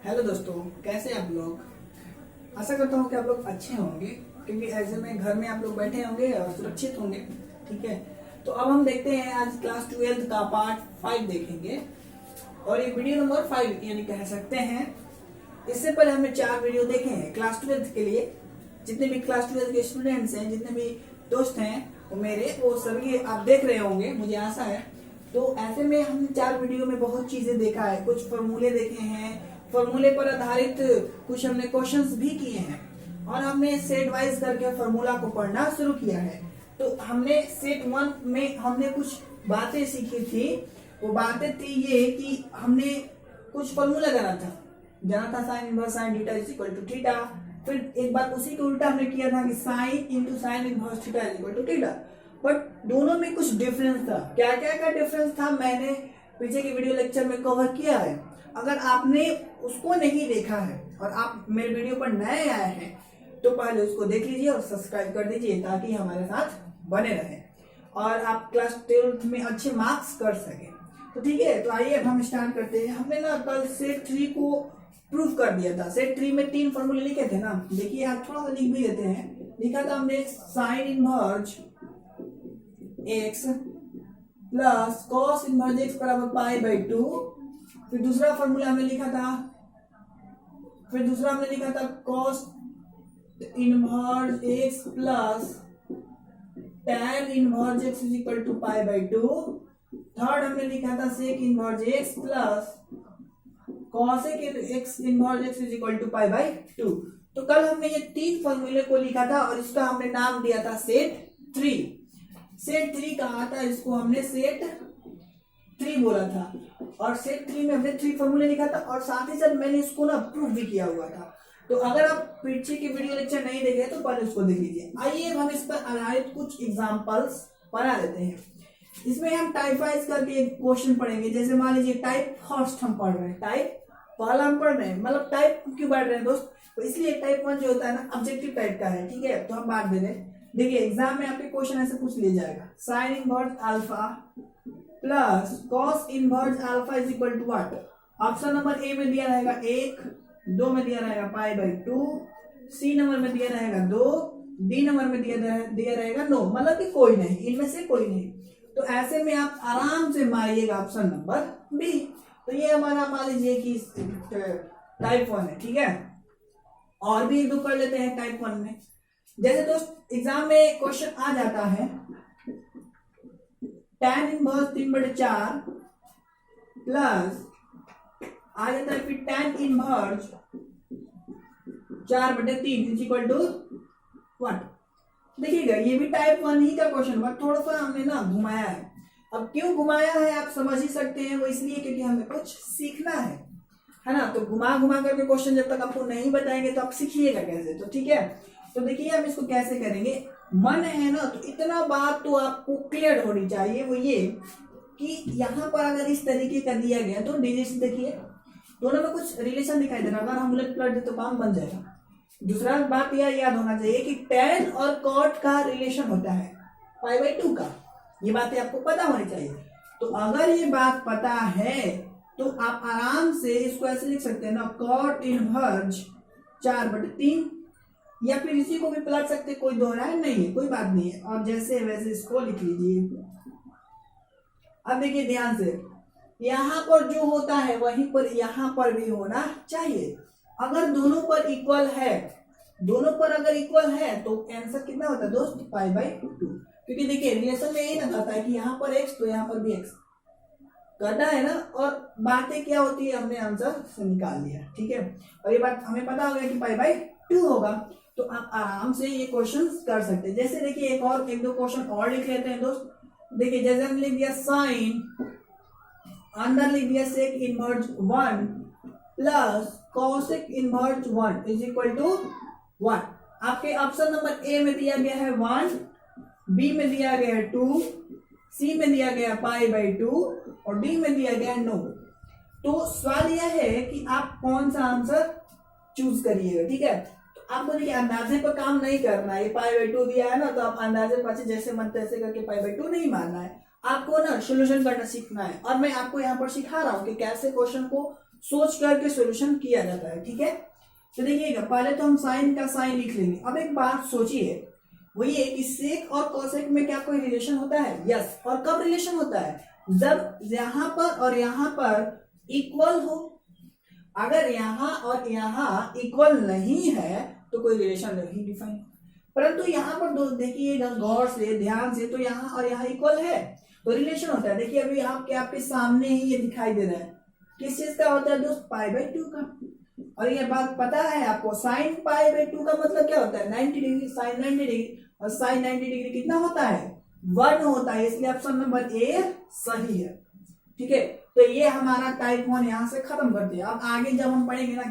Hello दोस्तों, कैसे आप लोग। आशा करता हूँ कि आप लोग अच्छे होंगे, क्योंकि ऐसे में घर में आप लोग बैठे होंगे और सुरक्षित होंगे। ठीक है, तो अब हम देखते हैं आज क्लास 12 का पार्ट 5 देखेंगे और ये वीडियो नंबर 5 यानी कह सकते हैं। इससे पहले हमने 4 वीडियो देखे हैं क्लास 12 के लिए। जितने भी क्लास 12 के स्टूडेंट्स हैं, जितने भी दोस्त हैं वो सभी आप देख रहे होंगे, मुझे आशा है। तो ऐसे में हमने 4 वीडियो में बहुत चीजें देखा है, कुछ फॉर्मूले देखे हैं, फॉर्मूले पर आधारित कुछ हमने क्वेश्चंस भी किए हैं और हमने सेट वाइज करके फॉर्मूला को पढ़ना शुरू किया है। तो हमने सेट 1 में हमने कुछ बातें सीखी थी। वो बातें थी ये कि हमने कुछ फॉर्मूला जाना था sine inverse sine theta is equal to theta. फिर एक बार उसी को उल्टा हमने किया था कि sine into sine inverse theta is equal to theta. But दोनों में कुछ डिफरेंस था। क्या क्या का डिफरेंस था मैंने पीछे के वीडियो लेक्चर में कवर किया है। अगर आपने उसको नहीं देखा है और आप मेरे वीडियो पर नए आए हैं तो पहले उसको देख लीजिए और सब्सक्राइब कर दीजिए, ताकि हमारे साथ बने रहें और आप क्लास 12 में अच्छे मार्क्स कर सकें। तो ठीक है, तो आइए अब हम स्टार्ट करते हैं। हमने ना कल सेट 3 को प्रूव कर दिया था। सेट 3 में 3 फॉर्मूले लिखे थे ना, देखिए आप थोड़ा सा लिख भी देते हैं। लिखा था हमने sign inverse x plus cos inverse x बराबर पाई बाई 2। फिर दूसरा फॉर्मूला हमने लिखा था cos inverse x plus tan inverse x is equal to pi by 2। Third हमने लिखा था sec inverse x plus cosec x inverse x is equal to pi by 2। तो कल हमने ये 3 फॉर्मूले को लिखा था और इसका हमने नाम दिया था सेट 3। सेट 3 कहा था, इसको हमने सेट 3 बोला था और सेट 3 में हमने 3 फॉर्मूले लिखा था और साथ ही साथ मैंने इसको ना प्रूव भी किया हुआ था। तो अगर आप पीछे की वीडियो लेक्चर नहीं देखे तो पहले उसको देख लीजिए। आइए हम इस पर आधारित कुछ एग्जांपल्स बना लेते हैं। इसमें हम टाइप वाइज करके एक क्वेश्चन पढ़ेंगे। जैसे मान लीजिए टाइप फर्स्ट हम पढ़ रहे हैं, टाइप पहला हम पढ़ रहे हैं, मतलब टाइप क्यों पढ़ रहे हैं दोस्त, तो इसलिए टाइप 1 जो होता है ना ऑब्जेक्टिव टाइप का है। ठीक है, तो हम बात दे रहे हैं। देखिए एग्जाम में आपके क्वेश्चन ऐसे पूछ लिया जाएगा, sine inverse alpha plus cos inverse alpha is equal to what. Option number A में दिया रहेगा 1, 2 में दिया रहेगा पाई बाई 2, सी नंबर में दिया रहेगा 2, डी नंबर में दिया रहेगा नो, मतलब कि कोई नहीं, इनमें से कोई नहीं। तो ऐसे में आप आराम से मारिएगा ऑप्शन नंबर बी। तो ये हमारा मान लीजिए कि टाइप 1 है। ठीक है, और भी 1-2 कर लेते हैं टाइप 1 में। जैसे दोस्त एग्जाम में क्वेश्चन आ जाता है tan इनवर्स 3/4 प्लस आ जाता है फिर tan inverse 4/3 is equal to what. देखिएगा ये भी टाइप 1 ही का क्वेश्चन, बट थोड़ा सा हमने ना घुमाया है। अब क्यों घुमाया है आप समझ ही सकते हैं, वो इसलिए क्योंकि हमें कुछ सीखना है ना। तो घुमा घुमा करके क्वेश्चन जब तक आपको नहीं बताएंगे तो आप सीखिएगा कैसे। तो ठीक है, तो देखिए हम इसको कैसे करेंगे। मन है ना, तो इतना बात तो आपको क्लियर होनी चाहिए, वो ये कि यहाँ पर अगर इस तरीके का दिया गया तो डिजिट्स देखिए दोनों में कुछ रिलेशन दिखाई दे रहा है। अगर हम उलट पलट दे तो काम बन जाएगा। दूसरा बात यह याद होना चाहिए कि tan और cot का रिलेशन होता है पाई बाई 2 का। ये बातें आपको पता होनी चाहिए। तो अगर ये बात पता है तो आप आराम से इसको ऐसे लिख सकते हैं ना, cot इनवर्स 4/3, या फिर इसी को भी पलट सकते, कोई दोहराए नहीं है, कोई बात नहीं है। और जैसे वैसे इसको लिख लीजिए। अब देखिए ध्यान से, यहाँ पर जो होता है वहीं पर यहाँ पर भी होना चाहिए। अगर दोनों पर इक्वल है, दोनों पर अगर इक्वल है तो आंसर कितना होता है दोस्त, पाई बाई 2। क्योंकि देखिए रिलेशन में यही ना कहता है कि यहाँ पर x तो यहाँ पर भी x करना है ना। और बातें क्या होती है हमने आंसर से निकाल लिया। ठीक है, और ये बात हमें पता हो गया कि पाई बाई 2 होगा। तो आप आराम से ये क्वेश्चन कर सकते हैं। जैसे देखिए एक दो क्वेश्चन और लिख लेते हैं दोस्त। देखिए जैसे हमने लिख दिया साइन, अंदर लिख दिया sec inverse 1 plus cosec inverse 1 is equal to 1। आपके ऑप्शन नंबर ए में दिया गया है 1, बी में दिया गया है 2, सी में दिया गया पाई बाई 2 और डी में दिया गया नो। तो सवाल यह है कि आप कौन सा आंसर चूज करिएगा। ठीक है, आपको देखिए अंदाजे पर काम नहीं करना है। ये पाई बाई 2 दिया है ना, तो आप अंदाजे पर जैसे मन तैसे करके पाई बाई 2 नहीं मानना है। आपको ना सोल्यूशन करना सीखना है और मैं आपको यहाँ पर सिखा रहा हूँ कि कैसे क्वेश्चन को सोच करके सॉल्यूशन किया जाता है, ठीक है। तो देखिएगा, पहले तो हम साइन का साइन लिख लेंगे। अब एक बात सोचिए, वही है कि सेक और कोसेक में क्या कोई रिलेशन होता है? यस। और कब रिलेशन होता है? जब यहाँ पर और यहाँ पर इक्वल हो। अगर यहाँ और यहाँ इक्वल नहीं है तो कोई रिलेशन नहीं डिफाइन। परंतु यहाँ पर दोस्त देखिएगा गौर से, ध्यान से, तो यहाँ और यहाँ इक्वल है तो रिलेशन होता है। देखिए अभी आपके सामने ही ये दिखाई दे रहा है, किस चीज का होता है दोस्त? π/2 का। और ये बात पता है आपको, साइन π/2 का मतलब क्या होता है? 90 डिग्री, साइन 90 डिग्री। और साइन 90 डिग्री कितना होता है? 1 होता है। इसलिए ऑप्शन नंबर ए सही है, ठीक है। तो ये हमारा टाइप 1 यहाँ से खत्म करते हैं। अब आगे जब हम पढ़ेंगे ना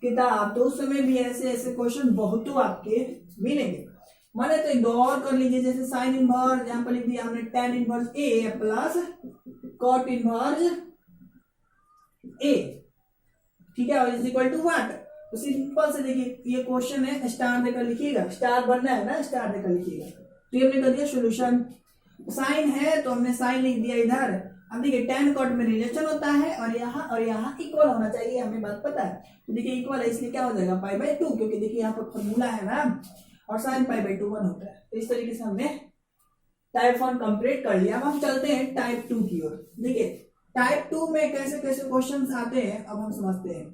किताब, तो उस समय भी ऐसे ऐसे क्वेश्चन बहुत आपके मिलेंगे। माने तो एक दो और कर लीजिए, जैसे साइन इनवर्स, यहाँ पर लिख दिया हमने tan इनवर्स ए प्लस cot इनवर्स ए, ठीक है। और इज इक्वल टू व्हाट? तो सिंपल से देखिए, ये क्वेश्चन है, स्टार देकर लिखिएगा, स्टार बनना है ना, स्टार देकर लिखिएगा। तो ये हमने कर दिया सोल्यूशन। साइन है तो हमने साइन लिख दिया इधर। अब देखिए tan cot में रिलेशन होता है और यहाँ इक्वल होना चाहिए, हमें बात पता है। तो देखिए इक्वल है, इसलिए क्या हो जाएगा? π/2, क्योंकि देखिए यहाँ पर फॉर्मूला है ना, और साइन π/2 1 होता है। तो इस तरीके से हमने टाइप 1 कंप्लीट कर लिया। अब हम चलते हैं टाइप 2 की ओर। देखिए टाइप 2 में कैसे कैसे क्वेश्चंस आते हैं, अब हम समझते हैं।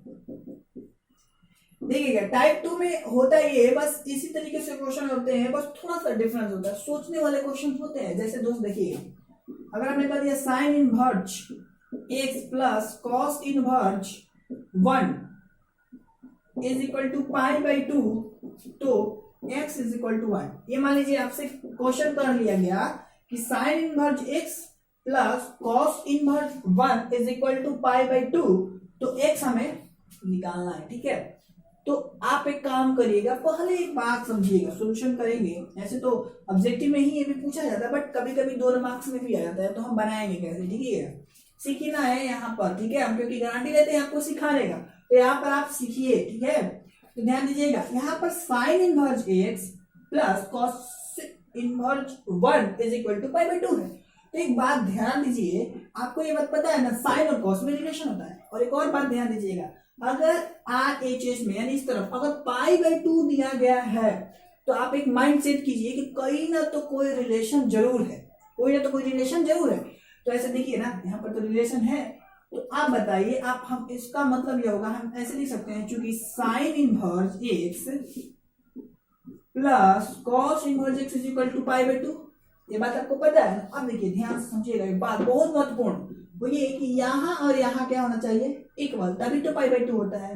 देखिएगा टाइप 2 में होता ये है, बस इसी तरीके से क्वेश्चन होते हैं, बस थोड़ा सा डिफरेंस होता है, सोचने वाले क्वेश्चन होते हैं। जैसे दोस्त देखिए, अगर हमने कर दिया sine inverse x plus cos inverse 1 is equal to π/2, तो x इज इक्वल टू 1। ये मान लीजिए आपसे क्वेश्चन कर लिया गया कि sine inverse x plus cos inverse 1 is equal to π/2, तो x हमें निकालना है, ठीक है। तो आप एक काम करिएगा, पहले एक बात समझिएगा, सॉल्यूशन करेंगे। ऐसे तो ऑब्जेक्टिव में ही ये भी पूछा जाता है, बट कभी कभी 2 मार्क्स में भी आ जाता है, तो हम बनाएंगे कैसे, ठीक है। सीखना है यहाँ पर, ठीक है, हम क्योंकि गारंटी देते हैं आपको सिखाने का, तो यहाँ पर आप सीखिए, ठीक है। तो ध्यान दीजिएगा, यहाँ पर sine inverse x plus cos inverse 1 is equal to π/2 है। तो एक बात ध्यान दीजिए, आपको ये बात पता है ना, साइन और कॉस में रिलेशन होता है। और एक और बात ध्यान दीजिएगा, अगर RHS में यानी इस तरफ अगर π/2 दिया गया है, तो आप एक माइंड सेट कीजिए कि कहीं ना तो कोई रिलेशन जरूर है, कोई ना तो कोई रिलेशन जरूर है। तो ऐसे देखिए ना, यहाँ पर तो रिलेशन है, तो आप बताइए, आप हम इसका मतलब ये होगा, हम ऐसे लिख सकते हैं, चूंकि sine inverse x plus cos inverse x is equal to π/2, ये बात आपको पता है। अब देखिए ध्यान से समझिएगा, एक बात बहुत महत्वपूर्ण, वो ये कि यहाँ और यहाँ क्या होना चाहिए? इक्वल, तभी तो π/2 होता है,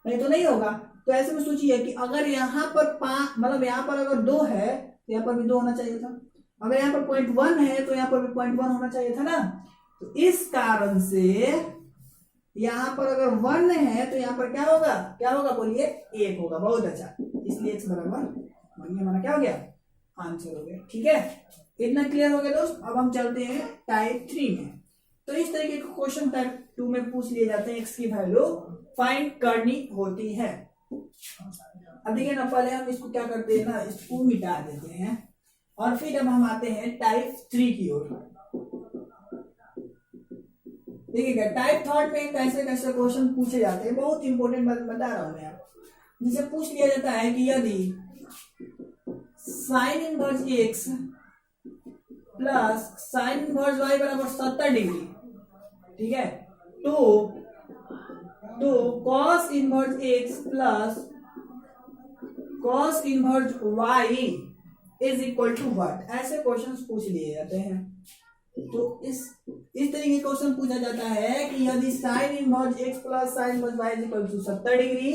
नहीं तो नहीं होगा। तो ऐसे में सोचिए कि अगर यहाँ पर मतलब यहाँ पर अगर 2 है तो यहाँ पर भी 2 होना चाहिए था, अगर यहाँ पर 0.1 है तो यहाँ पर भी 0.1 होना चाहिए था ना। तो इस कारण से यहाँ पर अगर 1 है तो यहाँ पर क्या होगा? क्या होगा बोलिए? 1 होगा। बहुत अच्छा, इसलिए x बराबर 1, ये हमारा क्या हो गया? आंसर हो गया, ठीक है। इतना क्लियर हो गया दोस्त। अब हम चलते हैं टाइप 3 में। तो इस तरीके के क्वेश्चन टाइप 2 में पूछ लिए जाते हैं, x की वैल्यू फाइंड करनी होती है। अब देखिए ना, पहले हम इसको क्या करते हैं ना, इसको मिटा देते हैं और फिर अब हम आते हैं टाइप 3 की ओर। देखिएगा टाइप 3 में कैसे कैसे क्वेश्चन पूछे जाते हैं, बहुत इंपॉर्टेंट बात बता रहा हूं मैं आपको। जिसे पूछ लिया जाता है कि यदि sine inverse x plus sine inverse y बराबर 70 डिग्री, ठीक है, तो cos inverse x plus cos inverse y is equal to what? ऐसे क्वेश्चंस पूछ लिए जाते हैं। तो इस तरीके का क्वेश्चन पूछा जाता है कि यदि sine inverse x plus sine inverse y is equal to 70 degree,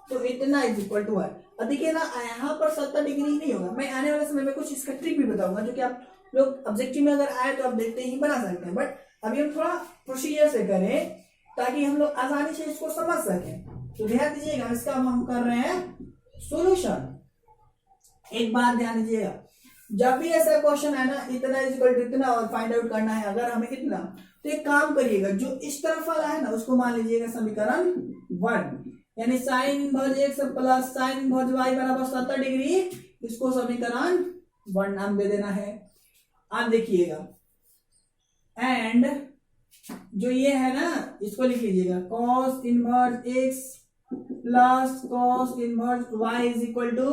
तो इतना इज इक्वल टू व्हाट? अब देखिए ना, यहाँ पर 70 डिग्री नहीं होगा। मैं आने वाले समय में कुछ इसका ट्रिक भी बताऊंगा, जो कि आप लोग ऑब्जेक्टिव में अगर आए तो आप देखते ही बना सकते हैं, बट अभी हम थोड़ा प्रोसीजर से करें ताकि हम लोग आसानी से इसको समझ सकें। तो ध्यान दीजिएगा, इसका हम कर रहे हैं सॉल्यूशन। एक बात ध्यान दीजिएगा, जब भी ऐसा क्वेश्चन है ना, इतना इज इक्वल टू इतना और फाइंड आउट करना है अगर हमें इतना, तो एक काम करिएगा, जो इस तरफ वाला है ना उसको मान लीजिएगा समीकरण 1, यानी sign inverse x plus sine inverse y बराबर 70 डिग्री, इसको समीकरण 1 नाम दे देना है। आप देखिएगा, एंड जो ये है ना इसको लिख लीजिएगा, cos inverse x plus cos inverse y is equal to,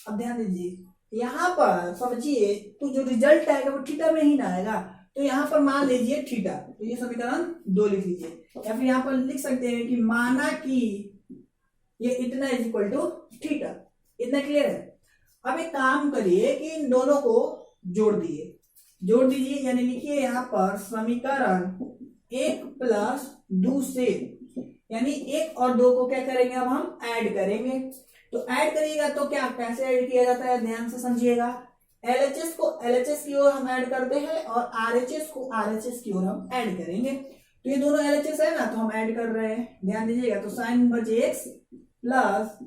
अब ध्यान दीजिए यहाँ पर समझिए तो जो रिजल्ट आएगा वो थीटा में ही ना आएगा, तो यहाँ पर मान लीजिए थीटा, तो ये समीकरण 2 लिख लीजिए, या फिर यहाँ पर लिख सकते हैं कि माना कि ये इतना इज इक्वल टू थीटा। इतना क्लियर है। अब एक काम करिए कि इन दोनों को जोड़ दीजिए, यानी लिखिए यहाँ पर समीकरण 1 प्लस 2 से, यानी 1 और 2 को क्या करेंगे अब हम ऐड करेंगे। तो ऐड करिएगा तो क्या कैसे ऐड किया जाता है, ध्यान से समझिएगा। LHS को LHS की ओर हम ऐड करते हैं और RHS को RHS की ओर हम ऐड करेंगे। तो ये दोनों LHS है ना, तो हम ऐड कर रहे हैं, ध्यान दीजिएगा। तो sign inverse x plus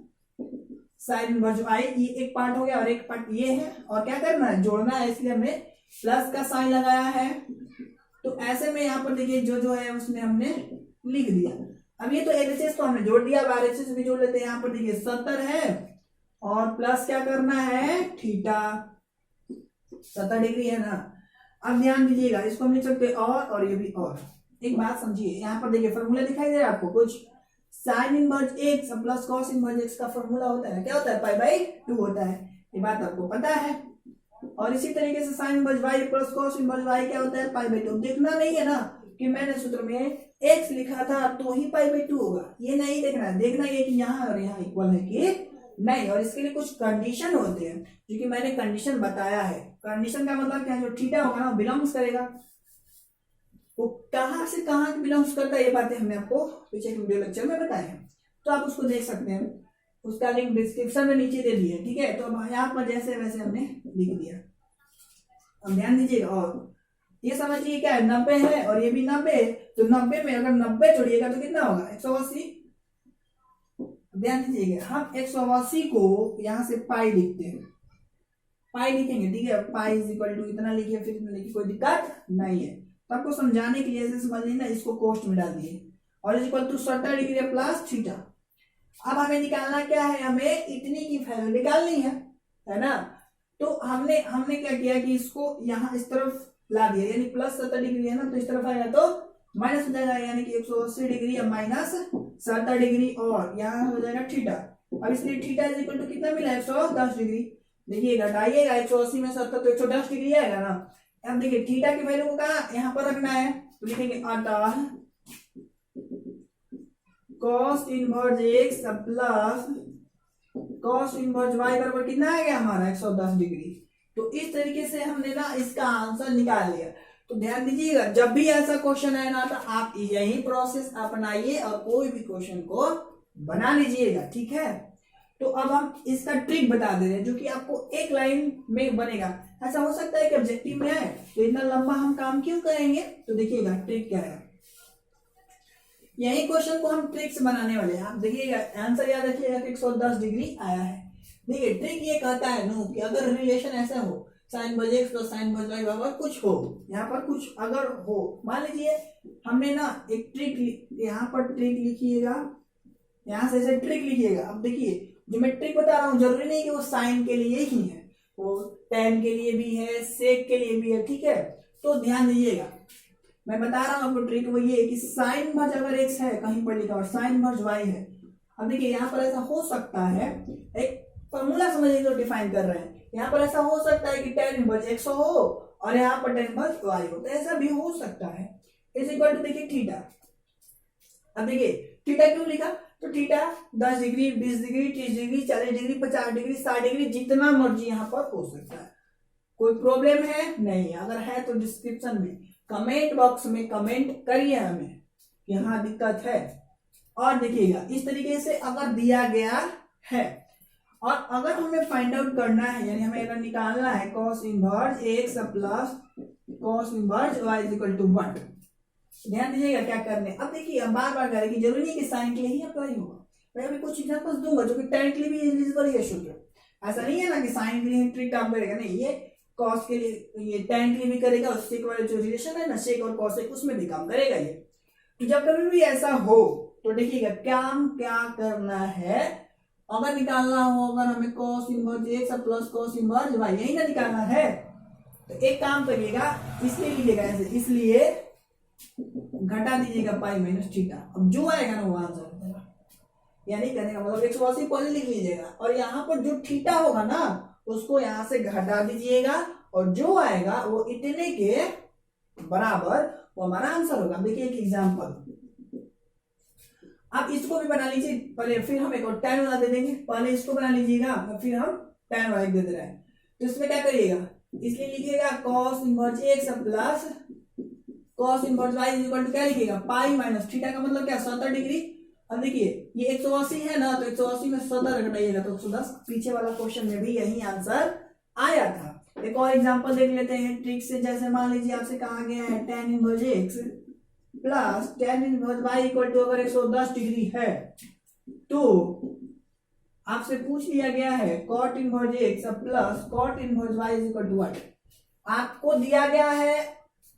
sine inverse y, ये एक पार्ट हो गया और एक पार्ट ये है, और क्या करना है, जोड़ना है, इसलिए हमने प्लस का साइन लगाया है। तो ऐसे में यहाँ पर देखिए जो जो है उसमें हमने लिख दिया। अब ये तो LHS तो हमने जोड़ दिया, अब RHS भी जोड़ लेते हैं। यहाँ पर देखिए 70 है और प्लस क्या करना है, थीटा, 70 डिग्री है ना। अब ध्यान दीजिएगा, इसको हम लिख सकते हैं और ये भी और। एक बात समझिए, यहाँ पर देखिए फॉर्मूला दिखाई दे रहा है आपको कुछ, sign inverse x plus cos inverse x का फॉर्मूला होता है, क्या होता है, पाई/2 होता है, ये बात आपको पता है। और इसी तरीके से sign inverse y plus cos inverse y क्या होता है, पाई/2। देखना नहीं है ना कि मैंने सूत्र में x लिखा था तो ही पाई/2 होगा, ये नहीं देखना है। देखना ये कि यहाँ और यहाँ इक्वल है कि नहीं, और इसके लिए कुछ कंडीशन होते हैं जो कि मैंने कंडीशन बताया है। कंडीशन का मतलब क्या है, जो थीटा होगा ना वो बिलोंग्स करेगा, वो कहां से कहां बिलोंग्स करता है, ये बातें हमने आपको पीछे के वीडियो लेक्चर में बताए हैं, तो आप उसको देख सकते हैं, उसका लिंक डिस्क्रिप्शन में नीचे दे दिया, ठीक है। तो अब यहाँ पर जैसे वैसे हमने लिख दिया। अब ध्यान दीजिएगा, और ये समझिए क्या है, 90 है और ये भी 90, तो 90 में अगर 90 जोड़िएगा तो कितना होगा, 180। ध्यान दीजिएगा, हम 180 को यहाँ से पाई लिखते हैं, पाई लिखेंगे, ठीक है। पाई इज इक्वल टू इतना लिखिए, फिर इतना लिखिए, कोई दिक्कत नहीं है। तो आपको समझाने के लिए ऐसे समझ लेना, इसको कोष्ठ में डाल दिए, और is equal to 70 degree plus theta. अब हमें निकालना क्या है, हमें इतनी की वैल्यू निकालनी है ना। तो हमने क्या किया कि इसको यहाँ इस तरफ ला दिया, यानी प्लस 70 डिग्री है ना, तो इस तरफ आएगा तो माइनस हो जाएगा, यानी कि 180 डिग्री या माइनस 70 डिग्री, और यहाँ हो जाएगा थीटा। अब इसलिए थीटा इज इक्वल टू कितना मिला, 110 डिग्री। देखिए घटाइएगा, 180 में 70 तो 110 डिग्री आएगा ना। अब देखिए थीटा की वैल्यू को कहाँ यहाँ पर रखना है, तो लिखेंगे अतः cos inverse x plus cos inverse y बराबर कितना आ गया हमारा, 110 डिग्री। तो इस तरीके से हमने ना इसका आंसर निकाल लिया। तो ध्यान दीजिएगा, जब भी ऐसा क्वेश्चन है ना, तो आप यही प्रोसेस अपनाइए और कोई भी क्वेश्चन को बना लीजिएगा, ठीक है। तो अब हम इसका ट्रिक बता दे रहे हैं, जो कि आपको एक लाइन में बनेगा। ऐसा हो सकता है कि ऑब्जेक्टिव में आए तो इतना लंबा हम काम क्यों करेंगे, तो देखिएगा ट्रिक क्या है। यही क्वेश्चन को हम ट्रिक से बनाने वाले हैं। आप देखिएगा, आंसर याद रखिएगा कि 110 डिग्री आया है। देखिए ट्रिक ये कहता है नो कि अगर रिलेशन ऐसा हो, sign inverse x plus sine inverse y बराबर कुछ हो, यहाँ पर कुछ अगर हो, मान लीजिए हमने ना एक ट्रिक, यहाँ पर ट्रिक लिखिएगा, यहाँ से ऐसे ट्रिक लिखिएगा। अब देखिए जो मैं ट्रिक बता रहा हूँ जरूरी नहीं कि वो साइन के लिए ही है, वो टेन के लिए भी है, सेक के लिए भी है, ठीक है। तो ध्यान दीजिएगा, मैं बता रहा हूँ आपको ट्रिक, वो ये कि साइन इनवर्स अगर x है कहीं पर लिखा और साइन इनवर्स y है। अब देखिए यहाँ पर ऐसा हो सकता है, एक फॉर्मूला समझिए जो डिफाइन कर रहे हैं, यहाँ पर ऐसा हो सकता है कि टेन इनवर्स x हो और यहाँ पर टेन इनवर्स y हो, तो ऐसा भी हो सकता है। इज इक्वल टू देखिए थीटा। अब देखिए थीटा क्यों लिखा, तो theta 10 degree, 20 degree, 30 degree, 40 degree, 50 degree, 60 degree, जितना मर्जी यहाँ पर हो सकता है। कोई प्रॉब्लम है नहीं, अगर है तो डिस्क्रिप्शन में कमेंट बॉक्स में कमेंट करिए हमें कि हाँ दिक्कत है। और देखिएगा इस तरीके से अगर दिया गया है, और अगर हमें फाइंड आउट करना है, यानी हमें अगर निकालना है cos inverse x plus cos inverse y is equal to 1, ध्यान दीजिएगा क्या करने। अब देखिए अब बार बार करें कि जरूरी नहीं कि साइन के लिए ही अप्लाई होगा, मैं अभी कुछ एग्जांपल्स दूंगा जो कि टेन के लिए भी एलिजिबल है सूत्र। ऐसा नहीं है ना कि साइन के लिए ट्रिक काम करेगा, नहीं, ये कॉस के लिए, ये टेन के लिए भी करेगा, और सेक वाले जो रिलेशन है ना सेक और कॉसेक, उसमें भी काम करेगा ये। तो जब कभी भी ऐसा हो तो देखिएगा काम क्या करना है, अगर निकालना हो, अगर हमें cos inverse x plus cos inverse y यही ना निकालना है, तो एक काम करिएगा, इसलिए लीजिएगा ऐसे, इसलिए घटा दीजिएगा पाई माइनस थीटा। अब जो आएगा ना वो आंसर हो जाएगा। यानी कहने का मतलब 180 पहले लिख लीजिएगा और यहाँ पर जो थीटा होगा ना उसको यहाँ से घटा दीजिएगा और जो आएगा वो इतने के बराबर वो हमारा आंसर होगा। देखिए एक एग्जांपल, आप इसको भी बना लीजिए पहले, फिर हम एक और tan वाला दे देंगे। पहले इसको बना लीजिएगा फिर हम tan वाला दे दे रहे हैं। तो इसमें क्या करिएगा, इसलिए लिखिएगा cos inverse x plus cos inverse y is equal to क्या लिखिएगा पाई माइनस थीटा का मतलब क्या 70 डिग्री। अब देखिए ये 180 है ना, तो 180 में 70 घटाइएगा तो 110। पीछे वाला क्वेश्चन में भी यही आंसर आया था। एक और एग्जांपल देख लेते हैं ट्रिक से। जैसे मान लीजिए आपसे कहा गया है tan inverse x plus tan inverse y equal to अगर 110 डिग्री है तो आपसे पूछ लिया गया है cot inverse x plus cot inverse y is equal to what. आपको दिया गया है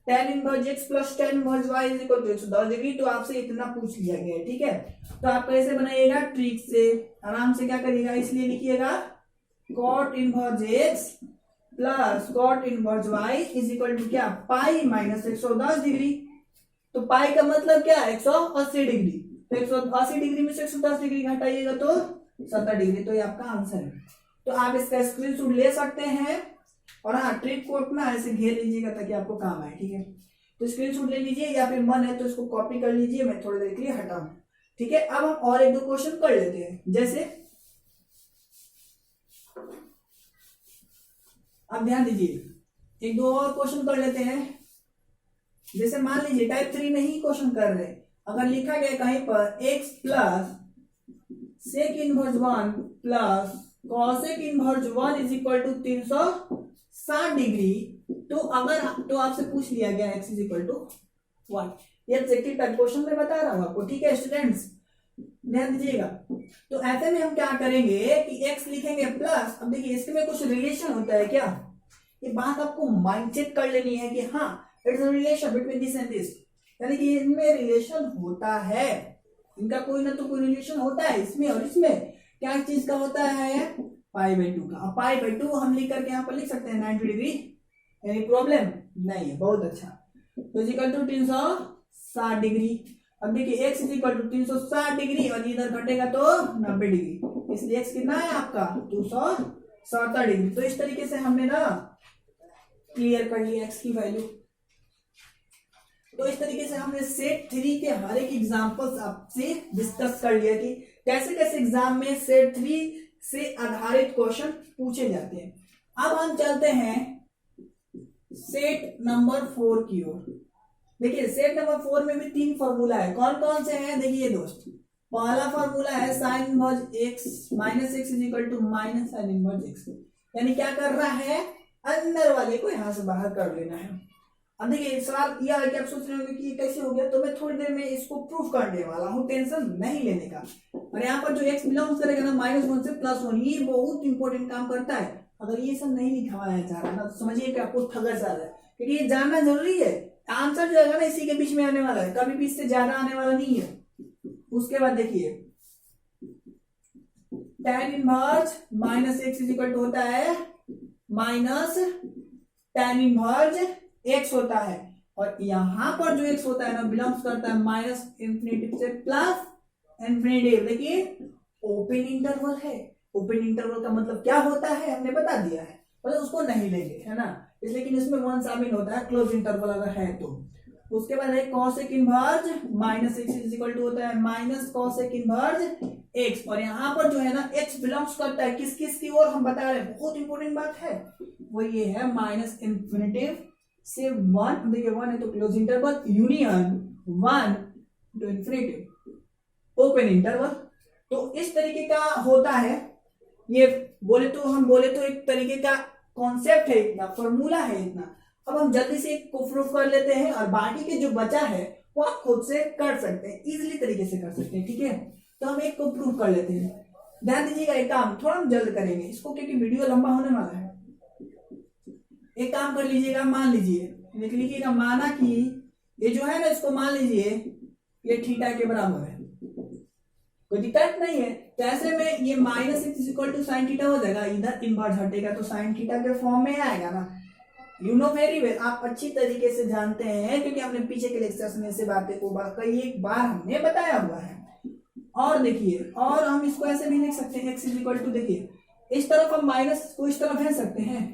tan inverse x plus tan inverse y is equal to 110 degree, तो आपसे इतना पूछ लिया गया है। ठीक है, तो आप कैसे बनाइएगा ट्रिक से, आराम से क्या करिएगा, इसलिए लिखिएगा cot inverse x plus cot inverse y is equal to क्या पाई माइनस 110 डिग्री। तो पाई का मतलब क्या है 180 डिग्री, तो 180 डिग्री में से 110 डिग्री घटाइएगा तो 70 डिग्री। तो ये आपका आंसर है। तो आप इसका स्क्रीनशॉट ले सकते हैं और हाँ ट्रिक को अपना ऐसे घेर लीजिएगा ताकि आपको काम आए। ठीक है, तो स्क्रीनशॉट ले लीजिए या फिर मन है तो इसको कॉपी कर लीजिए, मैं थोड़ी देर के लिए हटाऊं। ठीक है, अब हम और एक दो क्वेश्चन कर लेते हैं। जैसे अब ध्यान दीजिए एक दो और क्वेश्चन कर लेते हैं। जैसे मान लीजिए टाइप 3 में ही क्वेश्चन कर रहे हैं, अगर लिखा गया कहीं पर x plus sec inverse 1 plus cosec inverse 1 is equal to 360 degree, तो अगर तो आपसे पूछ लिया गया x इज इक्वल टू 1। ये एग्जैक्टली टाइप क्वेश्चन में बता रहा हूं आपको। ठीक है स्टूडेंट्स, ध्यान दीजिएगा। तो ऐसे में हम क्या करेंगे कि x लिखेंगे प्लस, अब देखिए इसमें कुछ रिलेशन होता है क्या, ये बात आपको माइंडसेट कर लेनी है कि हाँ it's a relation between this and this, यानी कि इनमें रिलेशन होता है, इनका कोई ना तो कोई रिलेशन होता है इसमें और इसमें। क्या चीज का होता है π/2 का। अब π/2 हम लिख करके यहाँ पर लिख सकते हैं 90 डिग्री, एनी प्रॉब्लम नहीं है, बहुत अच्छा। तो इज इक्वल टू 360 डिग्री। अब देखिए x is equal to 360 degree और इधर घटेगा तो 90 डिग्री, इसलिए x कितना है आपका 270 डिग्री। तो इस तरीके से हमने ना क्लियर कर लिया x की वैल्यू। तो इस तरीके से हमने सेट 3 के हर एक एग्जांपल्स आपसे डिस्कस कर लिया कि कैसे कैसे एग्जाम में सेट 3 से आधारित क्वेश्चन पूछे जाते हैं। अब हम चलते हैं सेट नंबर 4 की ओर। देखिए सेट नंबर 4 में भी 3 फॉर्मूला है, कौन कौन से हैं देखिए दोस्त। पहला फॉर्मूला है sine inverse x minus x is equal to minus sine inverse x, यानी क्या कर रहा है अंदर वाले को यहां से बाहर कर लेना है। अब देखिए सवाल यह है कि आप सोच रहे होंगे कि ये कैसे हो गया, तो मैं थोड़ी देर में इसको प्रूफ करने वाला हूं, टेंशन नहीं लेने का। और यहाँ पर जो x बिलोंग्स करेगा ना -1 से +1, ये बहुत इंपॉर्टेंट काम करता है। अगर ये सब नहीं लिखवाया जा रहा ना तो समझिए कि आपको ठगर जा रहा है, क्योंकि ये जानना जरूरी है। आंसर जो है ना इसी के बीच में आने वाला है, कभी भी इससे ज्यादा आने वाला नहीं है। उसके बाद देखिए tan inverse -x is equal to होता है माइनस tan इनवर्स x होता है, और यहां पर जो x होता है ना बिलोंग्स करता है माइनस इंफिनिटी से प्लस इंफिनिटी। लेकिन ओपन इंटरवल है, ओपन इंटरवल का मतलब क्या होता है हमने बता दिया है, मतलब उसको नहीं लेंगे है ना, इसलिए कि इसमें 1 शामिल होता है क्लोज इंटरवल अगर है तो। उसके बाद है cosec inverse -x is equal to होता है माइनस cosec इनवर्स x, और यहाँ पर जो है ना x बिलोंग्स करता है किस किस की ओर हम बता रहे हैं, बहुत इंपॉर्टेंट बात है वो ये है माइनस इंफिनिटी से 1। देखिए 1 है तो close interval, union 1 to infinity open interval. तो इस तरीके का होता है ये, बोले तो हम बोले तो एक तरीके का कॉन्सेप्ट है, इतना फॉर्मूला है इतना। अब हम जल्दी से एक को प्रूफ कर लेते हैं और बाकी के जो बचा है वो आप खुद से कर सकते हैं, इजीली तरीके से कर सकते हैं। ठीक है, तो हम एक को प्रूफ कर लेते हैं। ध्यान दीजिएगा, एक काम थोड़ा हम जल्द करेंगे इसको क्योंकि वीडियो लंबा होने वाला है। एक काम कर लीजिएगा, मान लीजिए लिख लीजिएगा, माना कि ये जो है ना इसको मान लीजिए ये थीटा के बराबर है, कोई दिक्कत नहीं है। तो ऐसे में ये minus x equal to sine theta हो जाएगा, इधर इनवर्स हटेगा तो साइन थीटा के फॉर्म में आएगा ना। यू नो वेरी वेल, आप अच्छी तरीके से जानते हैं क्योंकि हमने पीछे के लेक्चर्स में से बातें को कई एक बार हमने बताया हुआ है। और देखिए, और हम इसको ऐसे भी लिख सकते हैं, x इज इक्वल टू, देखिए इस तरफ हम माइनस को इस तरफ भेज सकते हैं,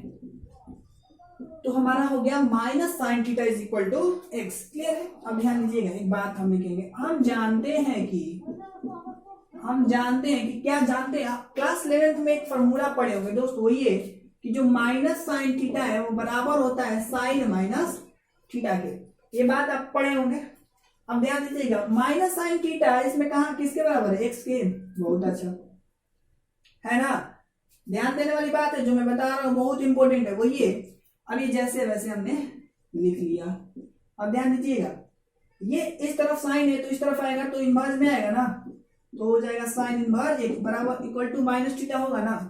तो हमारा हो गया minus sine theta is equal to x. Clear है? अब ध्यान दीजिएगा, एक बात हम लिखेंगे, हम जानते हैं कि क्या जानते हैं, आप क्लास 11th में एक फॉर्मूला पढ़े होंगे दोस्त, वो ये कि जो माइनस साइन थीटा है वो बराबर होता है साइन माइनस थीटा के। ये बात आप पढ़े होंगे। अब ध्यान दीजिएगा, माइनस साइन थीटा इसमें कहा किसके बराबर है? एक्स के। बहुत अच्छा है ना, ध्यान देने वाली बात है जो मैं बता रहा हूँ, बहुत इंपॉर्टेंट है वो ये। अब ये जैसे वैसे हमने लिख लिया। अब ध्यान दीजिएगा, ये इस तरफ साइन है तो इस तरफ आएगा तो इनवर्स में आएगा ना, तो हो जाएगा साइन इनवर्स एक्स बराबर इक्वल टू माइनस थीटा होगा ना।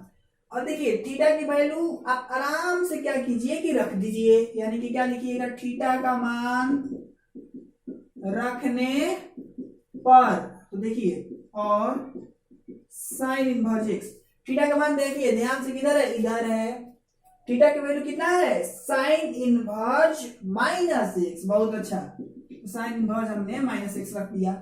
और देखिए थीटा की वैल्यू आप आराम से क्या कीजिए कि रख दीजिए, यानी कि क्या लिखिएगा, थीटा का मान रखने पर, तो देखिए और साइन इनवर्स एक्स, थीटा का मान देखिए ध्यान से किधर है, इधर है। थीटा की वैल्यू कितना है? Sine inverse minus x. बहुत अच्छा, साइन इनवर्स हमने माइनस एक्स रख दिया।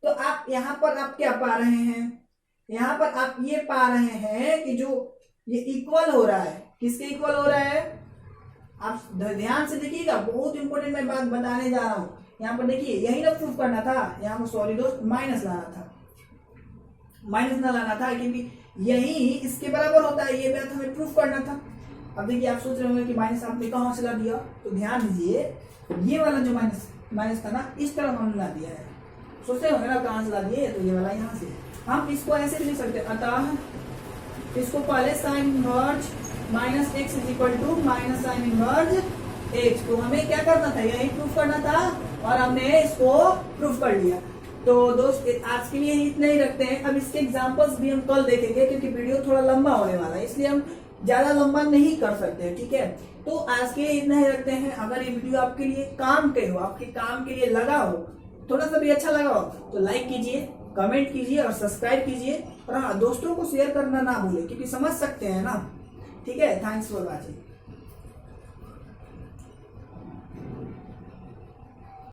तो आप यहां पर आप क्या पा रहे हैं, यहां पर आप ये पा रहे हैं कि जो ये इक्वल हो रहा है, किसके इक्वल हो रहा है? आप ध्यान से देखिएगा, बहुत इंपॉर्टेंट मैं बात बताने जा रहा हूं। यहाँ पर देखिए, यही ना प्रूफ करना था, यहाँ पर सॉरी दोस्त माइनस लाना था, माइनस ना लाना था क्योंकि यही इसके बराबर होता है, ये बात हमें प्रूफ करना था। अब देखिए आप सोच रहे होंगे कि माइनस आपने कहाँ से ला दिया, तो ध्यान दीजिए ये वाला जो माइनस था ना, इस तरफ हमने ला दिया है। सोचते होंगे ना कहाँ से ला दिए, तो ये वाला यहाँ से। हम इसको ऐसे भी लिख सकते हैं, अतः इसको पहले sine inverse minus x is equal to minus sine inverse x. तो हमें क्या करना था, यही प्रूफ करना था और हमने इसको प्रूफ कर लिया। तो दोस्त आज के लिए इतना ही रखते हैं। अब इसके एग्जांपल्स भी हम कल देखेंगे क्योंकि वीडियो थोड़ा लंबा होने वाला है, इसलिए हम ज्यादा लंबा नहीं कर सकते, ठीक है। तो आज के लिए इतना ही रखते हैं। अगर ये वीडियो आपके लिए काम के हो, आपके काम के लिए लगा हो, थोड़ा सा भी अच्छा लगा हो, तो लाइक कीजिए, कमेंट कीजिए और सब्सक्राइब कीजिए। और हाँ, दोस्तों को शेयर करना ना भूलें क्योंकि समझ सकते हैं ना, ठीक है। Thanks for watching.